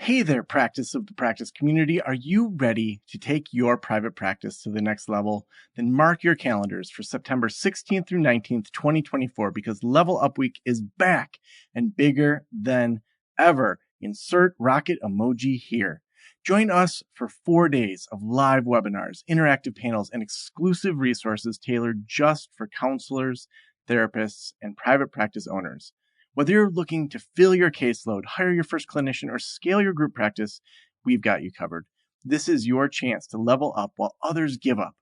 Hey there, practice of the practice community. Are you ready to take your private practice to the next level? Then mark your calendars for September 16th through 19th, 2024, because Level Up Week is back and bigger than ever. Insert rocket emoji here. Join us for 4 days of live webinars, interactive panels, and exclusive resources tailored just for counselors, therapists, and private practice owners. Whether you're looking to fill your caseload, hire your first clinician, or scale your group practice, we've got you covered. This is your chance to level up while others give up.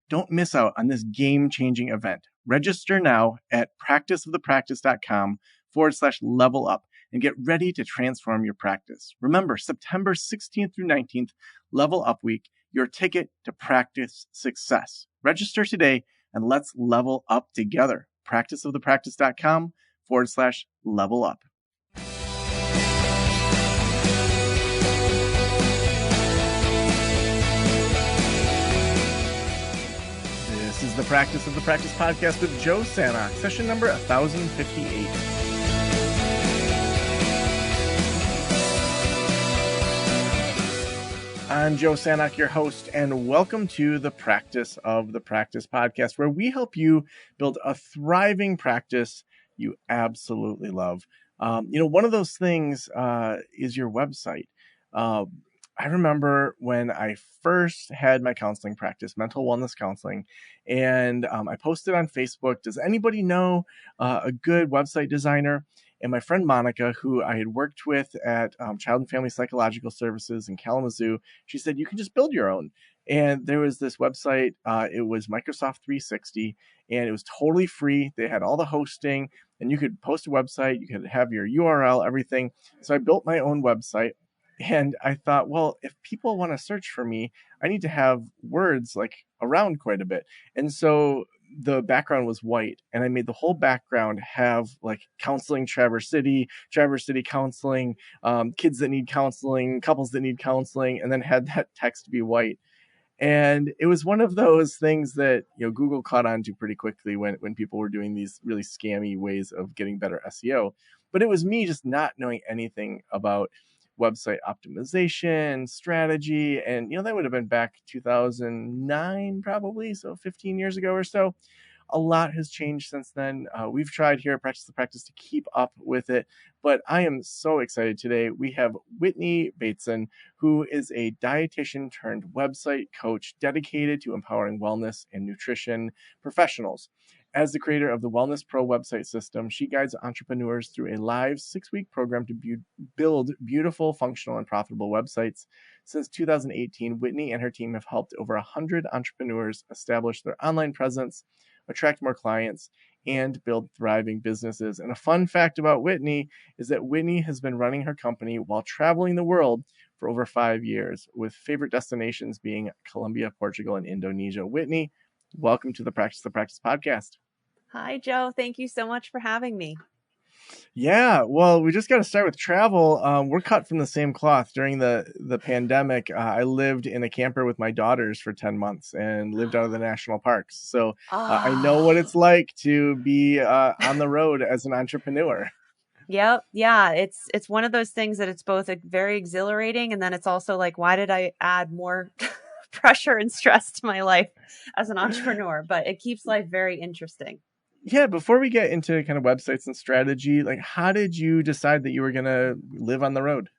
Don't miss out on this game-changing event. Register now at practiceofthepractice.com/level up and get ready to transform your practice. Remember, September 16th through 19th, Level Up Week, your ticket to practice success. Register today and let's level up together. practiceofthepractice.com/level up. This is the Practice of the Practice podcast with Joe Sanok, session number 1058. I'm Joe Sanok, your host, and welcome to the Practice of the Practice podcast, where we help you build a thriving practice you absolutely love. One of those things is your website. I remember when I first had my counseling practice, mental wellness counseling, and I posted on Facebook, does anybody know a good website designer? And my friend Monica, who I had worked with at Child and Family Psychological Services in Kalamazoo, she said, you can just build your own. And there was this website, it was Microsoft 360, and it was totally free. They had all the hosting, and you could post a website, you could have your URL, everything. So I built my own website, and I thought, well, if people want to search for me, I need to have words like around quite a bit. And so the background was white, and I made the whole background have like counseling Traverse City counseling, kids that need counseling, couples that need counseling, and then had that text be white. And it was one of those things that, Google caught on to pretty quickly when people were doing these really scammy ways of getting better SEO. But it was me just not knowing anything about website optimization, strategy. And, that would have been back 2009, probably. So 15 years ago or so. A lot has changed since then. We've tried here at Practice the Practice to keep up with it, but I am so excited today. We have Whitney Bateson, who is a dietitian turned website coach dedicated to empowering wellness and nutrition professionals. As the creator of the Wellness Pro website system, she guides entrepreneurs through a live 6-week program to build beautiful, functional, and profitable websites. Since 2018, Whitney and her team have helped over 100 entrepreneurs establish their online presence, attract more clients, and build thriving businesses. And a fun fact about Whitney is that Whitney has been running her company while traveling the world for over 5 years, with favorite destinations being Colombia, Portugal, and Indonesia. Whitney, welcome to the Practice the Practice podcast. Hi, Joe. Thank you so much for having me. Yeah, well, we just got to start with travel. We're cut from the same cloth. During the pandemic, I lived in a camper with my daughters for 10 months and lived out of the national parks. So I know what it's like to be on the road as an entrepreneur. Yep. Yeah. It's one of those things that it's both very exhilarating, and then it's also like, why did I add more pressure and stress to my life as an entrepreneur? But it keeps life very interesting. Yeah, before we get into kind of websites and strategy, like how did you decide that you were going to live on the road?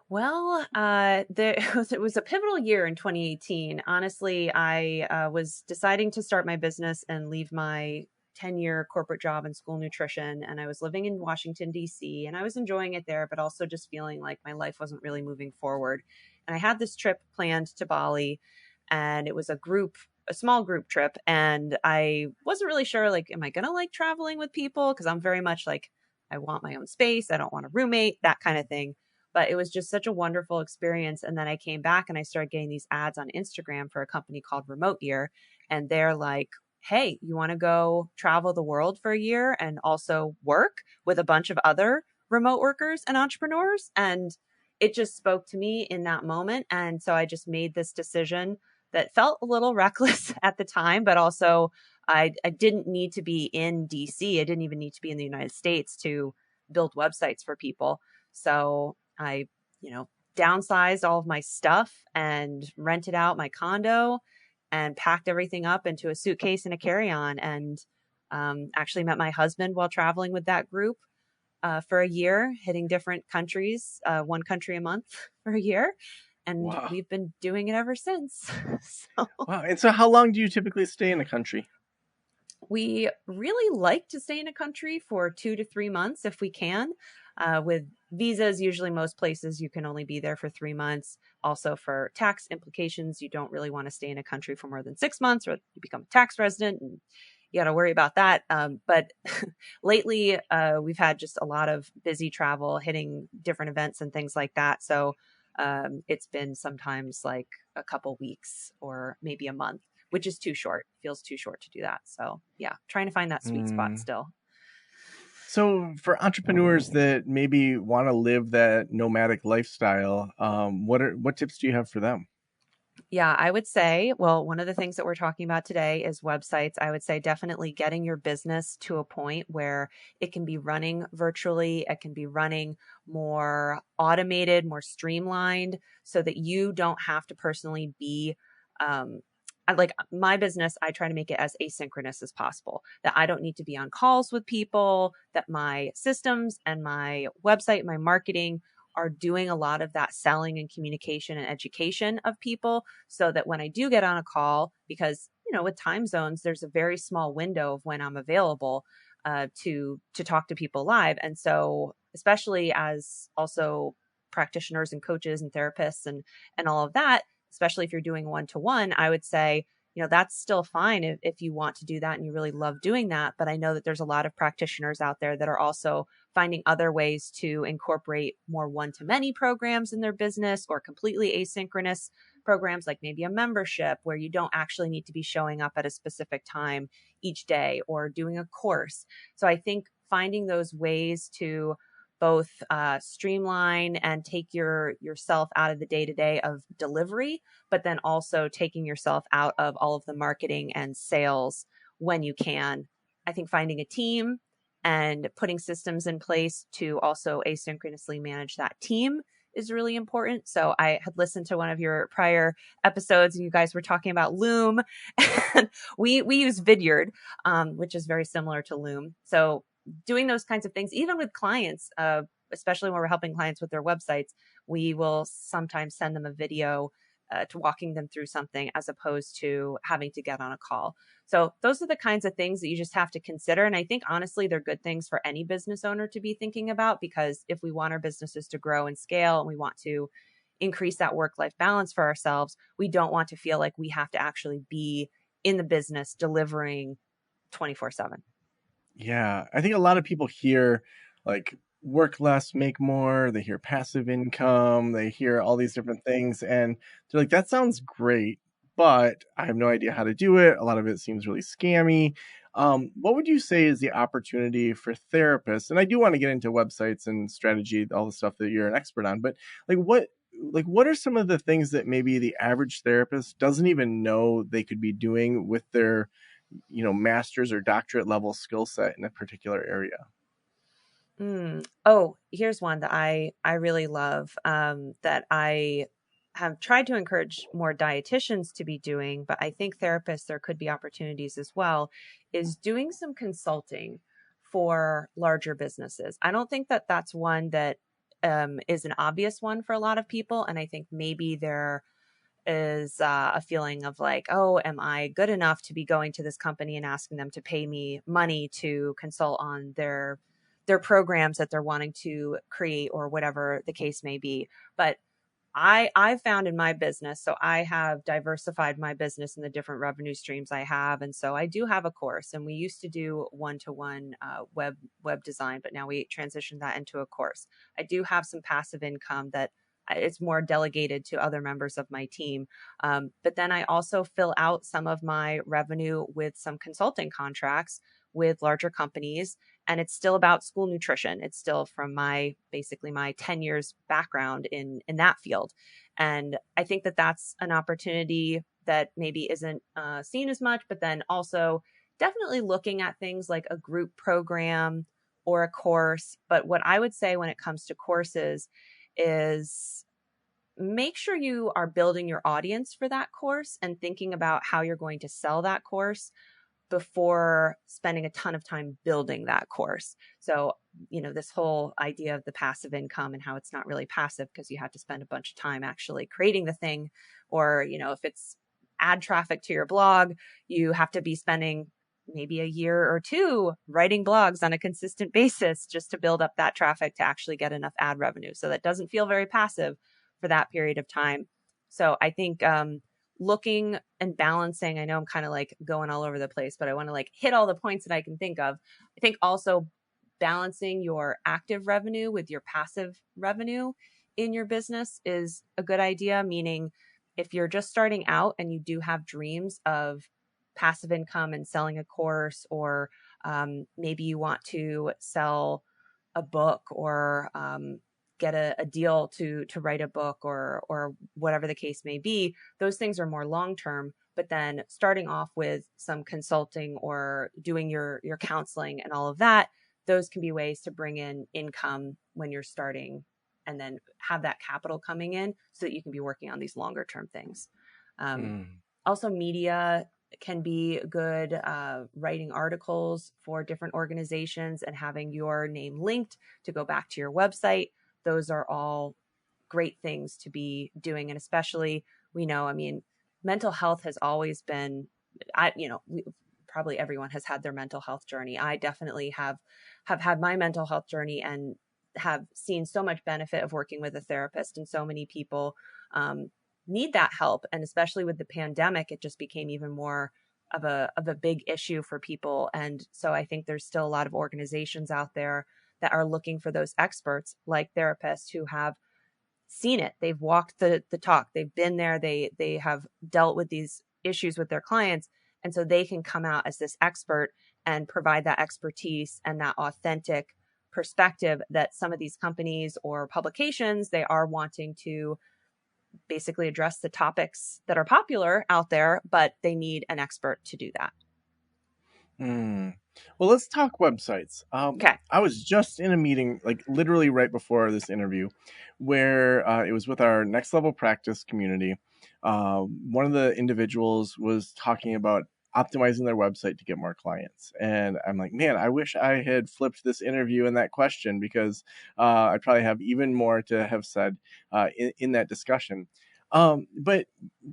Well, it was a pivotal year in 2018. Honestly, I was deciding to start my business and leave my 10-year corporate job in school nutrition. And I was living in Washington, D.C., and I was enjoying it there, but also just feeling like my life wasn't really moving forward. And I had this trip planned to Bali, and it was a small group trip. And I wasn't really sure, like, am I going to like traveling with people? Because I'm very much like, I want my own space. I don't want a roommate, that kind of thing. But it was just such a wonderful experience. And then I came back and I started getting these ads on Instagram for a company called Remote Year. And they're like, hey, you want to go travel the world for a year and also work with a bunch of other remote workers and entrepreneurs? And it just spoke to me in that moment. And so I just made this decision that felt a little reckless at the time, but also I didn't need to be in DC. I didn't even need to be in the United States to build websites for people. So I downsized all of my stuff and rented out my condo and packed everything up into a suitcase and a carry-on, and actually met my husband while traveling with that group for a year, hitting different countries, one country a month for a year. And Wow. we've been doing it ever since. So Wow. And so how long do you typically stay in a country? we really like to stay in a country for 2 to 3 months if we can. With visas, usually most places you can only be there for 3 months. Also, for tax implications, you don't really want to stay in a country for more than 6 months, or you become a tax resident and you got to worry about that. But lately, we've had just a lot of busy travel, hitting different events and things like that. So it's been sometimes like a couple weeks or maybe a month, which is too short. Feels too short to do that. So yeah, trying to find that sweet spot Mm. still. So for entrepreneurs that maybe want to live that nomadic lifestyle, what tips do you have for them? Yeah, I would say, well, one of the things that we're talking about today is websites. I would say definitely getting your business to a point where it can be running virtually, it can be running more automated, more streamlined, so that you don't have to personally be like my business, I try to make it as asynchronous as possible, that I don't need to be on calls with people, that my systems and my website, my marketing are doing a lot of that selling and communication and education of people, so that when I do get on a call, because with time zones, there's a very small window of when I'm available to talk to people live. And so, especially as also practitioners and coaches and therapists and all of that, especially if you're doing one-to-one, I would say, that's still fine if you want to do that and you really love doing that. But I know that there's a lot of practitioners out there that are also finding other ways to incorporate more one-to-many programs in their business, or completely asynchronous programs, like maybe a membership where you don't actually need to be showing up at a specific time each day, or doing a course. So I think finding those ways to both streamline and take yourself out of the day-to-day of delivery, but then also taking yourself out of all of the marketing and sales when you can. I think finding a team and putting systems in place to also asynchronously manage that team is really important. So I had listened to one of your prior episodes and you guys were talking about Loom, and we use Vidyard, which is very similar to Loom. So doing those kinds of things, even with clients, especially when we're helping clients with their websites, we will sometimes send them a video to walking them through something, as opposed to having to get on a call. So those are the kinds of things that you just have to consider. And I think honestly, they're good things for any business owner to be thinking about, because if we want our businesses to grow and scale, and we want to increase that work-life balance for ourselves, we don't want to feel like we have to actually be in the business delivering 24/7. Yeah, I think a lot of people hear like work less, make more. They hear passive income. They hear all these different things, and they're like, "That sounds great, but I have no idea how to do it. A lot of it seems really scammy." What would you say is the opportunity for therapists? And I do want to get into websites and strategy, all the stuff that you're an expert on. But like, what are some of the things that maybe the average therapist doesn't even know they could be doing with their master's or doctorate level skill set in a particular area? Oh, here's one that I really love, that I have tried to encourage more dietitians to be doing, but I think therapists, there could be opportunities as well, is doing some consulting for larger businesses. I don't think that that's one that is an obvious one for a lot of people. And I think maybe there is a feeling of like, oh, am I good enough to be going to this company and asking them to pay me money to consult on their programs that they're wanting to create, or whatever the case may be. But I've found in my business, so I have diversified my business in the different revenue streams I have, and so I do have a course, and we used to do one-to-one web design, but now we transitioned that into a course. I do have some passive income that it's more delegated to other members of my team, but then I also fill out some of my revenue with some consulting contracts with larger companies, and it's still about school nutrition. It's still from basically my 10 years background in that field. And I think that that's an opportunity that maybe isn't seen as much, but then also definitely looking at things like a group program or a course. But what I would say when it comes to courses is make sure you are building your audience for that course and thinking about how you're going to sell that course before spending a ton of time building that course. So, this whole idea of the passive income and how it's not really passive because you have to spend a bunch of time actually creating the thing. Or, if it's ad traffic to your blog, you have to be spending maybe a year or two writing blogs on a consistent basis just to build up that traffic to actually get enough ad revenue. So that doesn't feel very passive for that period of time. So I think looking and balancing, I know I'm kind of like going all over the place, but I want to like hit all the points that I can think of. I think also balancing your active revenue with your passive revenue in your business is a good idea. Meaning, if you're just starting out and you do have dreams of passive income and selling a course, or maybe you want to sell a book, or get a deal to write a book, or whatever the case may be, those things are more long term. But then starting off with some consulting or doing your counseling and all of that, those can be ways to bring in income when you're starting, and then have that capital coming in so that you can be working on these longer term things. Also, media can be good, writing articles for different organizations and having your name linked to go back to your website. Those are all great things to be doing. And especially, mental health has always been, probably everyone has had their mental health journey. I definitely have had my mental health journey and have seen so much benefit of working with a therapist, and so many people need that help. And especially with the pandemic, it just became even more of a big issue for people. And so I think there's still a lot of organizations out there that are looking for those experts, like therapists who have seen it. They've walked the talk. They've been there. They have dealt with these issues with their clients. And so they can come out as this expert and provide that expertise and that authentic perspective that some of these companies or publications, they are wanting to basically address the topics that are popular out there, but they need an expert to do that. Well, let's talk websites. Okay. I was just in a meeting, like literally right before this interview, where it was with our next level practice community. One of the individuals was talking about optimizing their website to get more clients. And I'm like, man, I wish I had flipped this interview and that question, because I probably have even more to have said in that discussion. But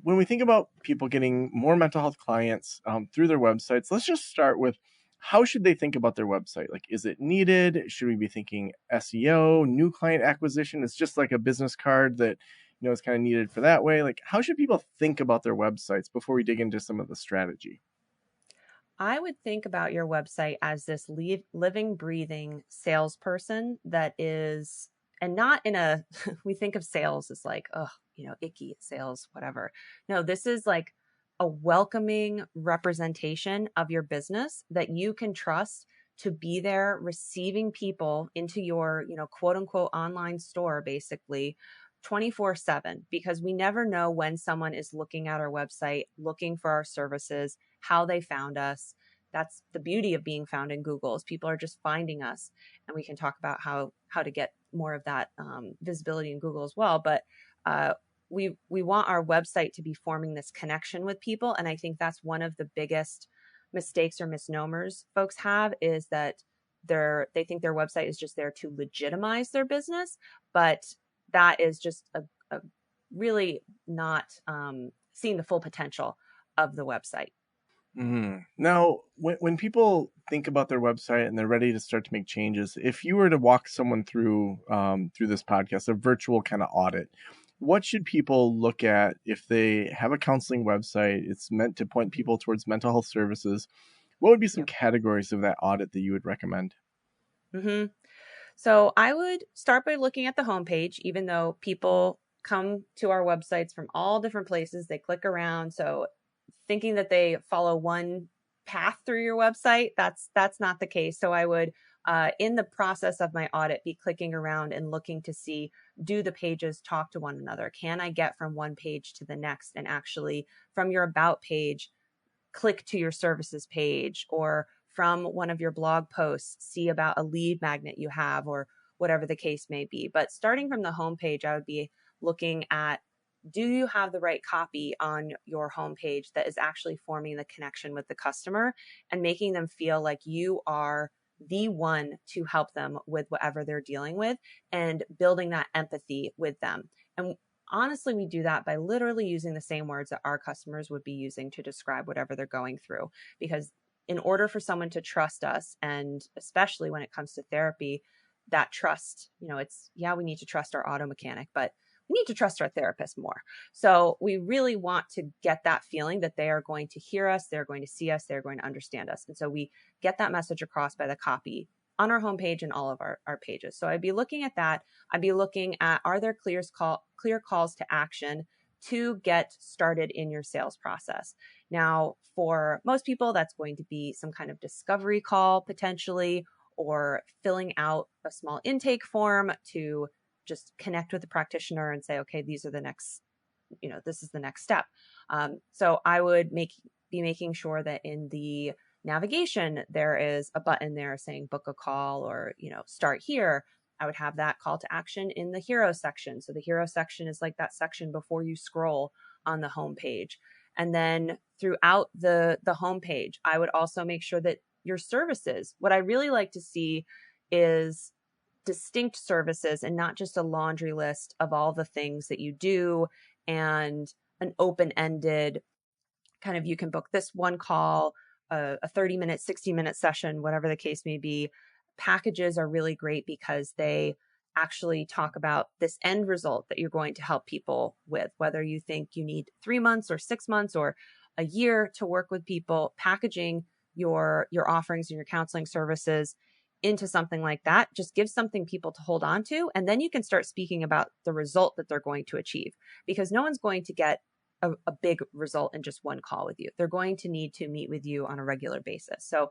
when we think about people getting more mental health clients through their websites, let's just start with, how should they think about their website? Like, is it needed? Should we be thinking SEO, new client acquisition? It's just like a business card that, is kind of needed for that way. Like, how should people think about their websites before we dig into some of the strategy? I would think about your website as this living, breathing salesperson that is, and not in a, we think of sales as like, oh, icky sales, whatever. No, this is like a welcoming representation of your business that you can trust to be there receiving people into your, quote unquote online store, basically 24/7, because we never know when someone is looking at our website, looking for our services, how they found us. That's the beauty of being found in Google, is people are just finding us, and we can talk about how to get more of that visibility in Google as well. But we want our website to be forming this connection with people, and I think that's one of the biggest mistakes or misnomers folks have, is that they think their website is just there to legitimize their business, but that is just a really not seeing the full potential of the website. Now, when people think about their website and they're ready to start to make changes, if you were to walk someone through this podcast, a virtual kind of audit, what should people look at if they have a counseling website? It's meant to point people towards mental health services. What would be some categories of that audit that you would recommend? Mm-hmm. So I would start by looking at the homepage. Even though people come to our websites from all different places, they click around. So thinking that they follow one path through your website, that's not the case. So I would, in the process of my audit, be clicking around and looking to see, do the pages talk to one another? Can I get from one page to the next, and actually from your about page click to your services page, or from one of your blog posts see about a lead magnet you have, or whatever the case may be. But starting from the homepage, I would be looking at, do you have the right copy on your homepage that is actually forming the connection with the customer and making them feel like you are the one to help them with whatever they're dealing with, and building that empathy with them. And honestly, we do that by literally using the same words that our customers would be using to describe whatever they're going through. Because in order for someone to trust us, and especially when it comes to therapy, that trust, it's, yeah, we need to trust our auto mechanic, but we need to trust our therapist more. So we really want to get that feeling that they are going to hear us, they're going to see us, they're going to understand us. And so we get that message across by the copy on our homepage and all of our pages. So I'd be looking at that. I'd be looking at, are there clear calls to action to get started in your sales process? Now, for most people, that's going to be some kind of discovery call potentially, or filling out a small intake form to just connect with the practitioner and say, okay, these are the next, this is the next step. So I would be making sure that in the navigation, there is a button there saying book a call, or, start here. I would have that call to action in the hero section. So the hero section is like that section before you scroll on the homepage. And then throughout the homepage, I would also make sure that your services, what I really like to see is distinct services and not just a laundry list of all the things that you do, and an open-ended kind of, you can book this one call, a 30-minute, 60-minute session, whatever the case may be. Packages are really great because they actually talk about this end result that you're going to help people with, whether you think you need 3 months or 6 months or a year to work with people. Packaging your offerings and your counseling services into something like that just gives something people to hold on to, and then you can start speaking about the result that they're going to achieve, because no one's going to get a big result in just one call with you. They're going to need to meet with you on a regular basis. So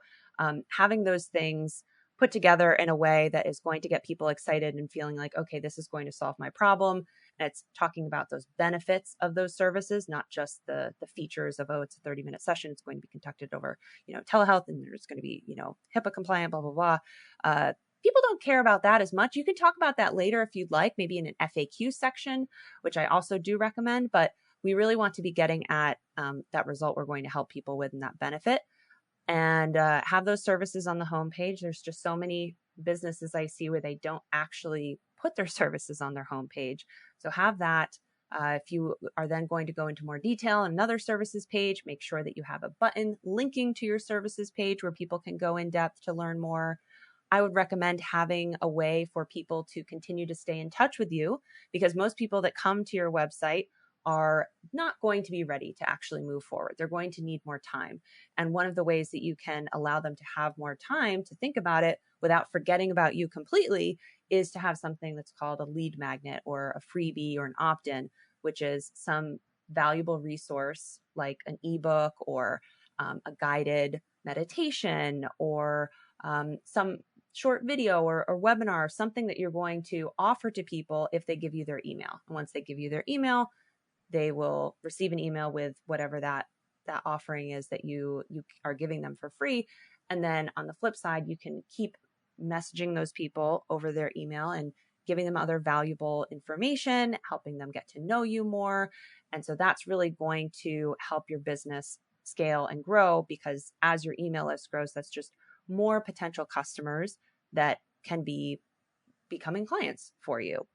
having those things put together in a way that is going to get people excited and feeling like, okay, this is going to solve my problem. And it's talking about those benefits of those services, not just the features of, oh, it's a 30-minute session. It's going to be conducted over, telehealth, and there's going to be, HIPAA compliant, blah, blah, blah. People don't care about that as much. You can talk about that later if you'd like, maybe in an FAQ section, which I also do recommend, but we really want to be getting at that result we're going to help people with, and that benefit. And have those services on the homepage. There's just so many businesses I see where they don't actually put their services on their homepage. So have that. If you are then going to go into more detail on another services page, make sure that you have a button linking to your services page where people can go in depth to learn more. I would recommend having a way for people to continue to stay in touch with you, because most people that come to your website are not going to be ready to actually move forward. They're going to need more time. And one of the ways that you can allow them to have more time to think about it without forgetting about you completely is to have something that's called a lead magnet, or a freebie, or an opt-in, which is some valuable resource like an ebook, or a guided meditation, or some short video or webinar, something that you're going to offer to people if they give you their email. And once they give you their email, they will receive an email with whatever that offering is that you are giving them for free. And then on the flip side, you can keep messaging those people over their email and giving them other valuable information, helping them get to know you more. And so that's really going to help your business scale and grow, because as your email list grows, that's just more potential customers that can be becoming clients for you.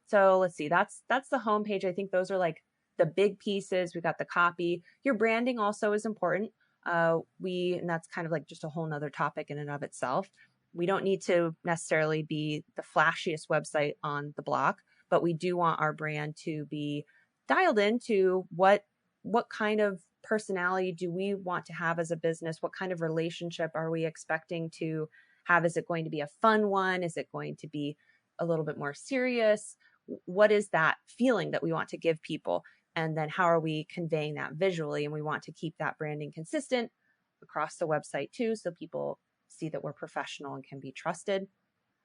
So let's see, that's the homepage. I think those are like the big pieces. We got the copy. Your branding also is important. And that's kind of like just a whole nother topic in and of itself. We don't need to necessarily be the flashiest website on the block, but we do want our brand to be dialed into what kind of personality do we want to have as a business? What kind of relationship are we expecting to have? Is it going to be a fun one? Is it going to be a little bit more serious? What is that feeling that we want to give people? And then how are we conveying that visually? And we want to keep that branding consistent across the website too, so people see that we're professional and can be trusted.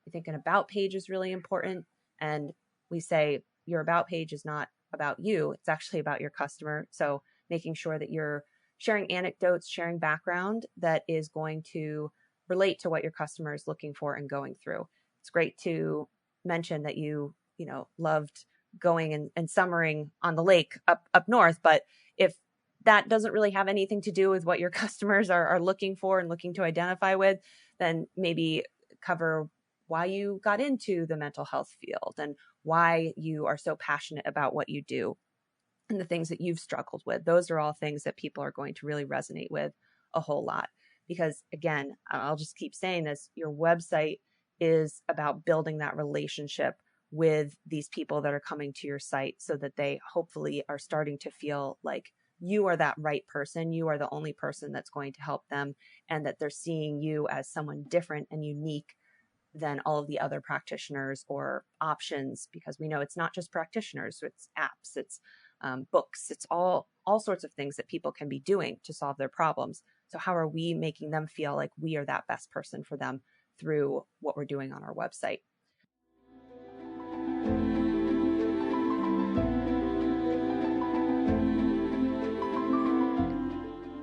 I think an about page is really important. And we say your about page is not about you, it's actually about your customer. So making sure that you're sharing anecdotes, sharing background that is going to relate to what your customer is looking for and going through. it's great to mention that loved going and summering on the lake up north, but if that doesn't really have anything to do with what your customers are looking for and looking to identify with, then maybe cover why you got into the mental health field and why you are so passionate about what you do and the things that you've struggled with. Those are all things that people are going to really resonate with a whole lot. Because again, I'll just keep saying this, your website is about building that relationship with these people that are coming to your site so that they hopefully are starting to feel like you are that right person. You are the only person that's going to help them, and that they're seeing you as someone different and unique than all of the other practitioners or options, because we know it's not just practitioners, it's apps, it's books, it's all sorts of things that people can be doing to solve their problems. So how are we making them feel like we are that best person for them through what we're doing on our website?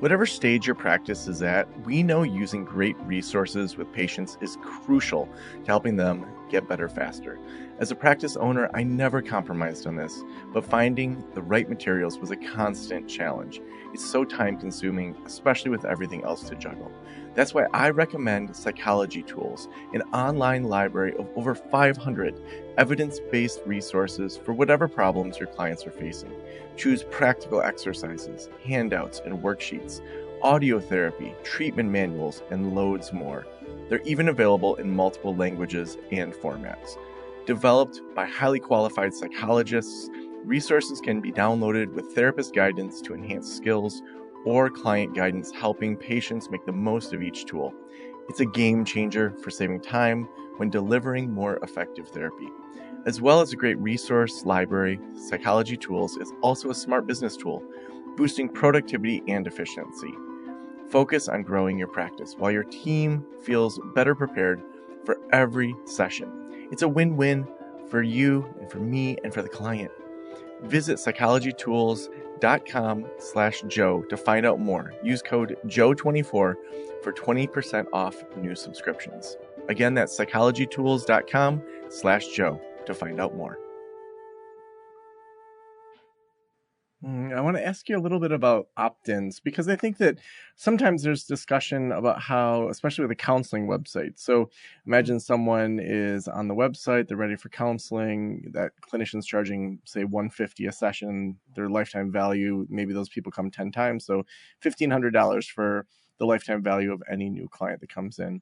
Whatever stage your practice is at, we know using great resources with patients is crucial to helping them get better faster. As a practice owner, I never compromised on this, but finding the right materials was a constant challenge. It's so time consuming, especially with everything else to juggle. That's why I recommend Psychology Tools, an online library of over 500 evidence-based resources for whatever problems your clients are facing. Choose practical exercises, handouts, and worksheets, audio therapy, treatment manuals, and loads more. They're even available in multiple languages and formats. Developed by highly qualified psychologists, resources can be downloaded with therapist guidance to enhance skills or client guidance, helping patients make the most of each tool. It's a game changer for saving time when delivering more effective therapy. As well as a great resource library, Psychology Tools is also a smart business tool, boosting productivity and efficiency. Focus on growing your practice while your team feels better prepared for every session. It's a win-win for you and for me and for the client. Visit psychologytools.com/Joe to find out more. Use code JOE24 for 20% off new subscriptions. Again, that's psychologytools.com/Joe to find out more. I want to ask you a little bit about opt-ins, because I think that sometimes there's discussion about how, especially with a counseling website. So imagine someone is on the website, they're ready for counseling, that clinician's charging, say, $150 a session, their lifetime value, maybe those people come 10 times. So $1,500 for the lifetime value of any new client that comes in.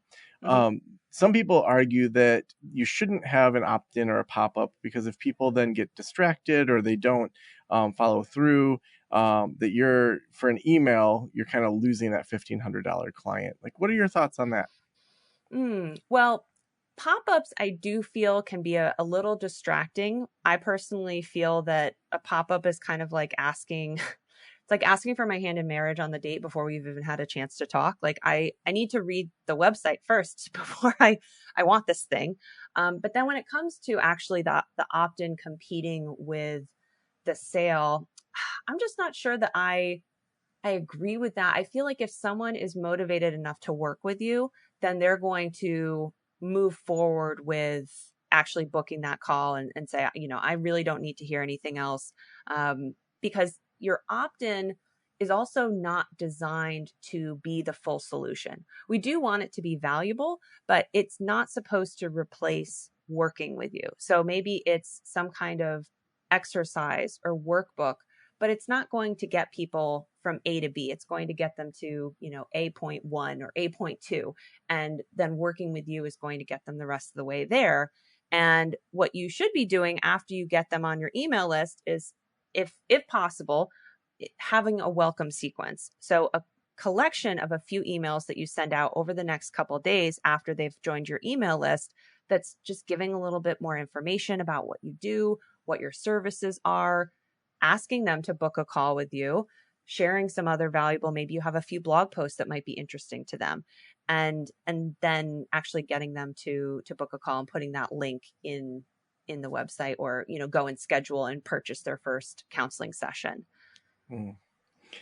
Some people argue that you shouldn't have an opt-in or a pop-up, because if people then get distracted or they don't follow through, that you're, for an email, you're kind of losing that $1,500 client. Like, what are your thoughts on that? Well, pop-ups I do feel can be a little distracting. I personally feel that a pop-up is kind of like asking it's like asking for my hand in marriage on the date before we've even had a chance to talk. Like I need to read the website first before I want this thing. But then when it comes to actually the opt-in competing with the sale, I'm just not sure that I agree with that. I feel like if someone is motivated enough to work with you, then they're going to move forward with actually booking that call and say, I really don't need to hear anything else. Because your opt-in is also not designed to be the full solution. We do want it to be valuable, but it's not supposed to replace working with you. So maybe it's some kind of exercise or workbook, but it's not going to get people from A to B. It's going to get them to, A.1 or A.2. And then working with you is going to get them the rest of the way there. And what you should be doing after you get them on your email list is, if possible, having a welcome sequence. So a collection of a few emails that you send out over the next couple of days after they've joined your email list, that's just giving a little bit more information about what you do, what your services are, asking them to book a call with you, sharing some other valuable, maybe you have a few blog posts that might be interesting to them, and then actually getting them to book a call and putting that link in the website, or go and schedule and purchase their first counseling session.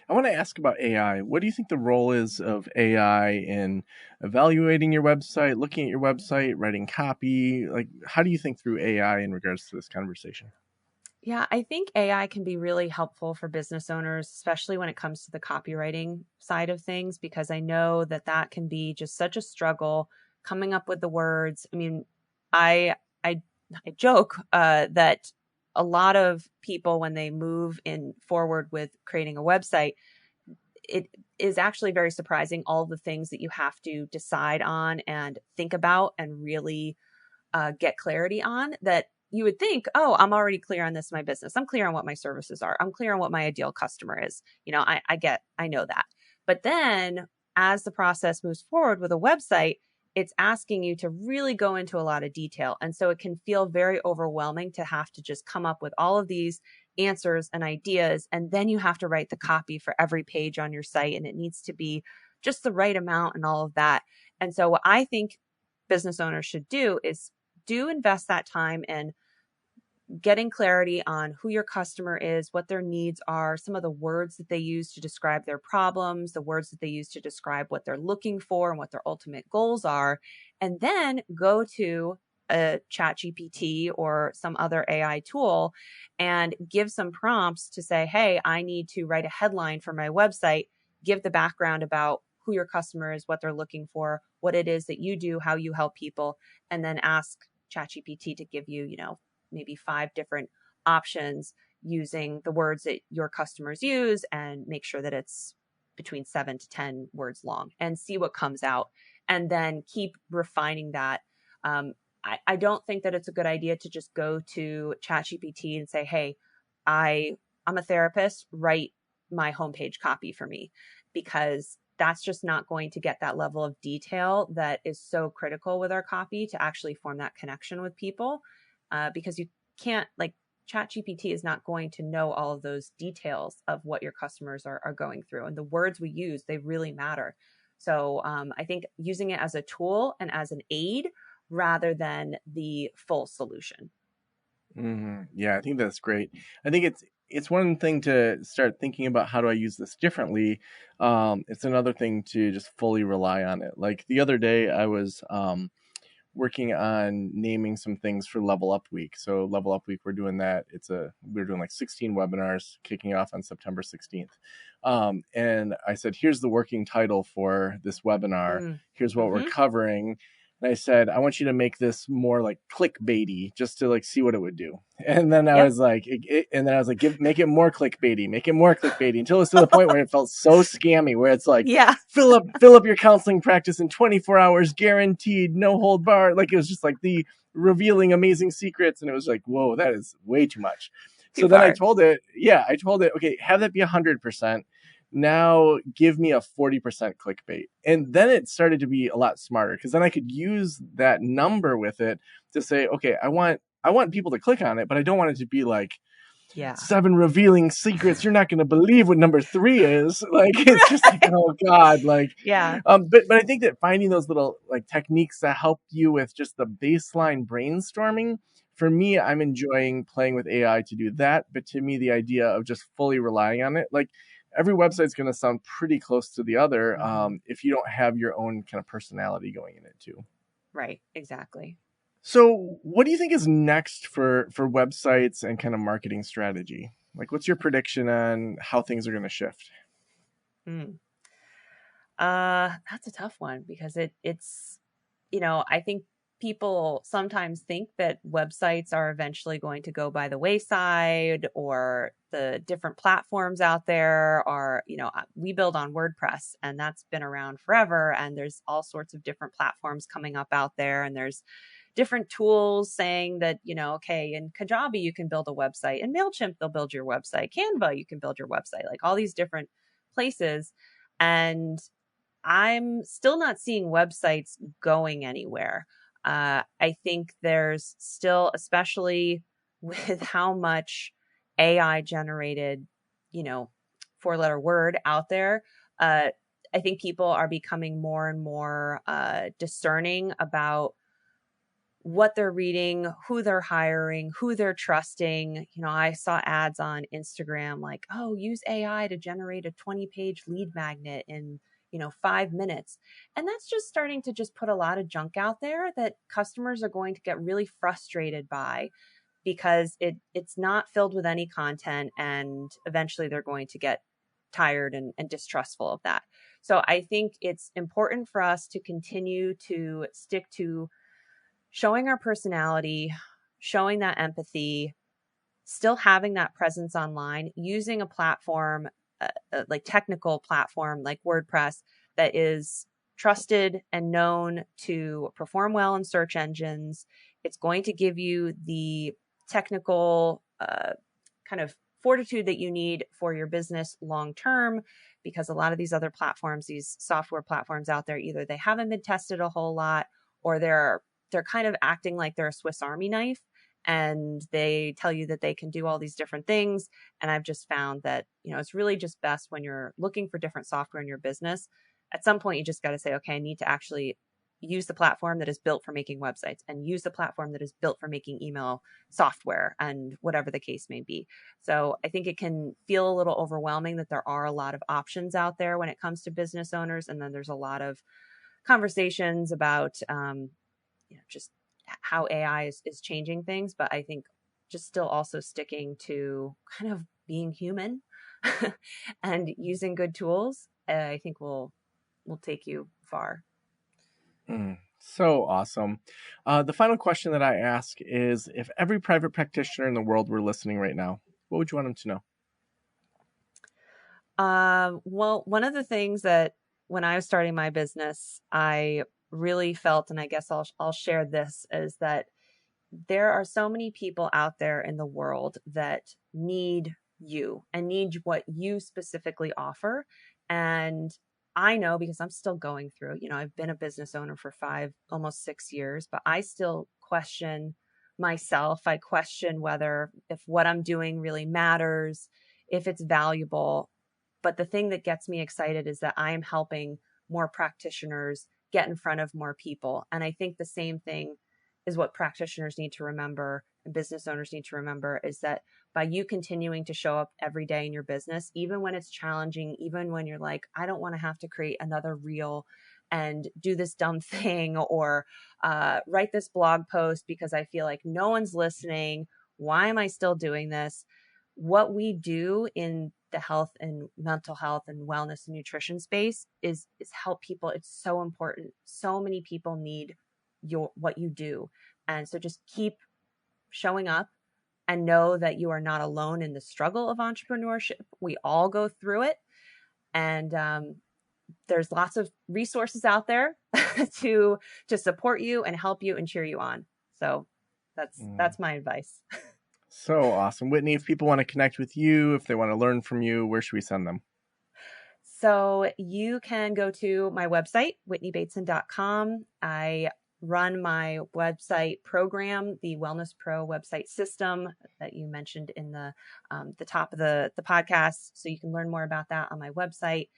I want to ask about AI. What do you think the role is of AI in evaluating your website, looking at your website, writing copy? Like, how do you think through AI in regards to this conversation? Yeah, I think AI can be really helpful for business owners, especially when it comes to the copywriting side of things, because I know that that can be just such a struggle coming up with the words. I mean, I I I joke that a lot of people when they move in forward with creating a website, it is actually very surprising all the things that you have to decide on and think about and really get clarity on that you would think, oh, I'm already clear on this in my business. I'm clear on what my services are. I'm clear on what my ideal customer is. I know that. But then as the process moves forward with a website, it's asking you to really go into a lot of detail. And so it can feel very overwhelming to have to just come up with all of these answers and ideas. And then you have to write the copy for every page on your site. And it needs to be just the right amount and all of that. And so what I think business owners should do is do invest that time in getting clarity on who your customer is, what their needs are, some of the words that they use to describe their problems, the words that they use to describe what they're looking for and what their ultimate goals are, and then go to a chat GPT or some other AI tool and give some prompts to say, hey, I need to write a headline for my website, give the background about who your customer is, what they're looking for, what it is that you do, how you help people, and then ask ChatGPT to give you, maybe 5 different options using the words that your customers use and make sure that it's between 7 to 10 words long and see what comes out and then keep refining that. I don't think that it's a good idea to just go to ChatGPT and say, hey, I'm a therapist, write my homepage copy for me, because that's just not going to get that level of detail that is so critical with our copy to actually form that connection with people. Because you can't, like, ChatGPT is not going to know all of those details of what your customers are going through. And the words we use, they really matter. So I think using it as a tool and as an aid rather than the full solution. Yeah, I think that's great. I think it's one thing to start thinking about how do I use this differently. It's another thing to just fully rely on it. Like the other day, I was working on naming some things for Level Up Week. So Level Up Week, we're doing that. We're doing like 16 webinars kicking off on September 16th. And I said, here's the working title for this webinar. Here's what we're Mm-hmm. covering. And I said, I want you to make this more like clickbaity, just to like see what it would do. And then I Yep. was like, make it more clickbaity, until it's to the point where it felt so scammy, where it's like, Yeah. fill up your counseling practice in 24 hours, guaranteed, no hold bar. Like it was just like the revealing amazing secrets, and it was like, whoa, that is way too much. Too So then I far. told it, okay, have that be 100%. Now give me a 40% clickbait. And then it started to be a lot smarter, because then I could use that number with it to say, okay, I want people to click on it, but I don't want it to be like Yeah. 7 revealing secrets. You're not going to believe what number 3 is. Like, it's just like, oh God, like, Yeah. but I think that finding those little like techniques that help you with just the baseline brainstorming, for me, I'm enjoying playing with AI to do that. But to me, the idea of just fully relying on it, like every website's going to sound pretty close to the other, Mm-hmm. if you don't have your own kind of personality going in it too. Right. Exactly. So, what do you think is next for websites and kind of marketing strategy? Like, what's your prediction on how things are going to shift? Mm. That's a tough one because it's, I think people sometimes think that websites are eventually going to go by the wayside, or the different platforms out there are, we build on WordPress and that's been around forever. And there's all sorts of different platforms coming up out there. And there's different tools saying that, okay, in Kajabi, you can build a website. In MailChimp, they'll build your website. Canva, you can build your website, like all these different places. And I'm still not seeing websites going anywhere. I think there's still, especially with how much AI generated, you know, 4-letter word out there. I think people are becoming more and more discerning about what they're reading, who they're hiring, who they're trusting. I saw ads on Instagram like, oh, use AI to generate a 20-page lead magnet in 5 minutes. And that's just starting to just put a lot of junk out there that customers are going to get really frustrated by, because it's not filled with any content, and eventually they're going to get tired and distrustful of that. So I think it's important for us to continue to stick to showing our personality, showing that empathy, still having that presence online, using a platform, like technical platform like WordPress, that is trusted and known to perform well in search engines. It's going to give you the technical kind of fortitude that you need for your business long term, because a lot of these other platforms, these software platforms out there, either they haven't been tested a whole lot, or they're kind of acting like they're a Swiss Army knife, and they tell you that they can do all these different things. And I've just found that, it's really just best when you're looking for different software in your business. At some point, you just got to say, okay, I need to actually use the platform that is built for making websites, and use the platform that is built for making email software, and whatever the case may be. So I think it can feel a little overwhelming that there are a lot of options out there when it comes to business owners. And then there's a lot of conversations about, just how AI is changing things. But I think just still also sticking to kind of being human and using good tools, I think will take you far. So awesome. The final question that I ask is, if every private practitioner in the world were listening right now, what would you want them to know? Well, one of the things that when I was starting my business, I really felt, and I guess I'll share this, is that there are so many people out there in the world that need you and need what you specifically offer. And I know, because I'm still going through, I've been a business owner for almost 6 years, but I still question myself. I question whether, if what I'm doing really matters, if it's valuable. But the thing that gets me excited is that I am helping more practitioners get in front of more people. And I think the same thing is what practitioners need to remember, and business owners need to remember, is that by you continuing to show up every day in your business, even when it's challenging, even when you're like, I don't want to have to create another reel and do this dumb thing, or write this blog post because I feel like no one's listening. Why am I still doing this? What we do in the health and mental health and wellness and nutrition space is help people. It's so important. So many people need what you do. And so just keep showing up, and know that you are not alone in the struggle of entrepreneurship. We all go through it. And there's lots of resources out there to support you and help you and cheer you on. So that's my advice. So awesome. Whitney, if people want to connect with you, if they want to learn from you, where should we send them? So you can go to my website, whitneybateson.com. I run my website program, the Wellness Pro website system that you mentioned in the top of the podcast. So you can learn more about that on my website.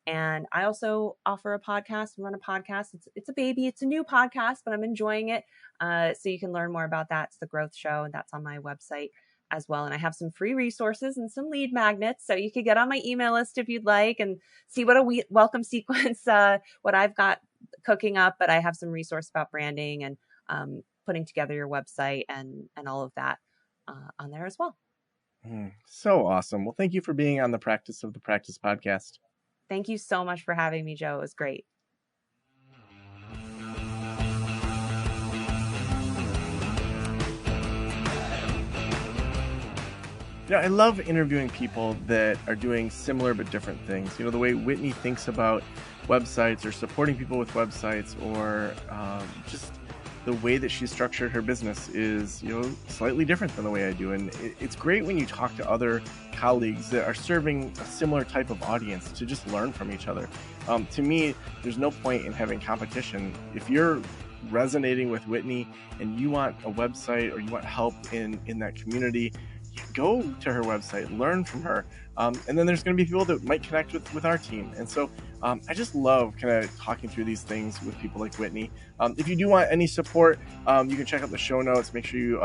And I also offer a podcast, run a podcast. It's a baby. It's a new podcast, but I'm enjoying it. So you can learn more about that. It's The Growth Show, and that's on my website as well. And I have some free resources and some lead magnets. So you could get on my email list if you'd like and see what a welcome sequence, what I've got cooking up. But I have some resource about branding and putting together your website and all of that on there as well. So awesome. Well, thank you for being on the Practice of the Practice podcast. Thank you so much for having me, Joe. It was great. I love interviewing people that are doing similar but different things. The way Whitney thinks about websites, or supporting people with websites, or just the way that she's structured her business is, slightly different than the way I do. And it's great when you talk to other colleagues that are serving a similar type of audience to just learn from each other. To me, there's no point in having competition. If you're resonating with Whitney and you want a website, or you want help in that community, go to her website, learn from her. And then there's going to be people that might connect with our team. And so I just love kind of talking through these things with people like Whitney. If you do want any support, you can check out the show notes. Make sure you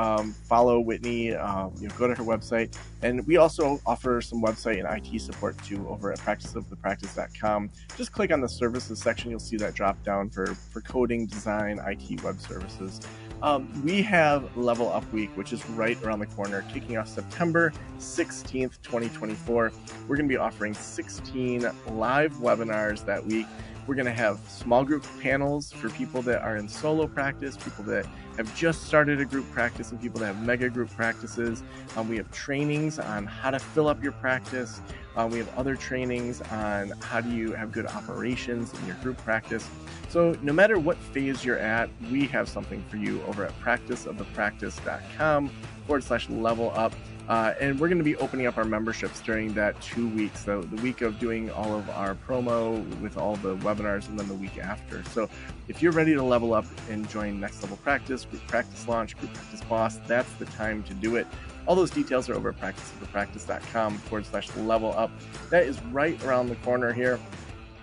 follow Whitney, go to her website. And we also offer some website and IT support too over at practiceofthepractice.com. Just click on the services section. You'll see that drop down for coding, design, IT, web services. We have Level Up Week, which is right around the corner, kicking off September 16th, 2024. We're going to be offering 16 live webinars that week. We're going to have small group panels for people that are in solo practice, people that have just started a group practice, and people that have mega group practices. We have trainings on how to fill up your practice. We have other trainings on how do you have good operations in your group practice. So no matter what phase you're at, we have something for you over at practiceofthepractice.com/level up. And we're going to be opening up our memberships during that 2 weeks, so the week of doing all of our promo with all the webinars, and then the week after. So if you're ready to level up and join Next Level Practice, Group Practice Launch, Group Practice Boss, that's the time to do it. All those details are over at practiceofthepractice.com/level up. That is right around the corner here.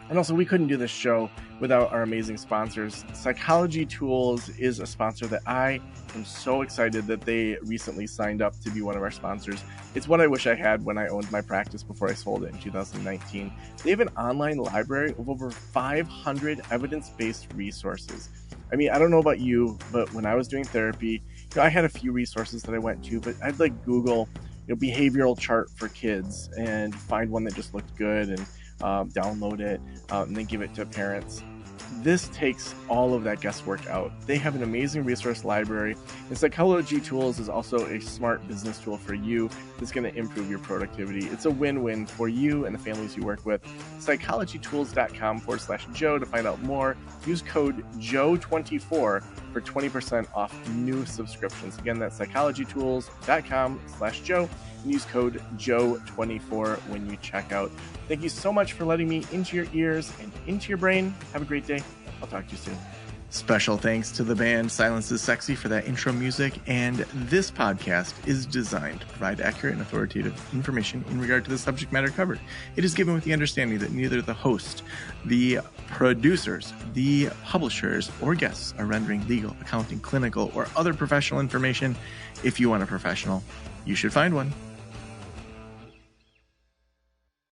And also, we couldn't do this show without our amazing sponsors. Psychology Tools is a sponsor that I am so excited that they recently signed up to be one of our sponsors. It's what I wish I had when I owned my practice before I sold it in 2019. They have an online library of over 500 evidence-based resources. I mean, I don't know about you, but when I was doing therapy, I had a few resources that I went to, but I'd like Google, behavioral chart for kids and find one that just looked good and download it, and then give it to parents. This takes all of that guesswork out. They have an amazing resource library, and Psychology Tools is also a smart business tool for you that's going to improve your productivity. It's a win-win for you and the families you work with. psychologytools.com/Joe to find out more. Use code JOE24 for 20% off new subscriptions. Again, that's psychologytools.com/Joe, and use code JOE24 when you check out. Thank you so much for letting me into your ears and into your brain. Have a great day. I'll talk to you soon. Special thanks to the band Silence is Sexy for that intro music, and this podcast is designed to provide accurate and authoritative information in regard to the subject matter covered. It is given with the understanding that neither the host, the producers, the publishers, or guests are rendering legal, accounting, clinical, or other professional information. If you want a professional, you should find one.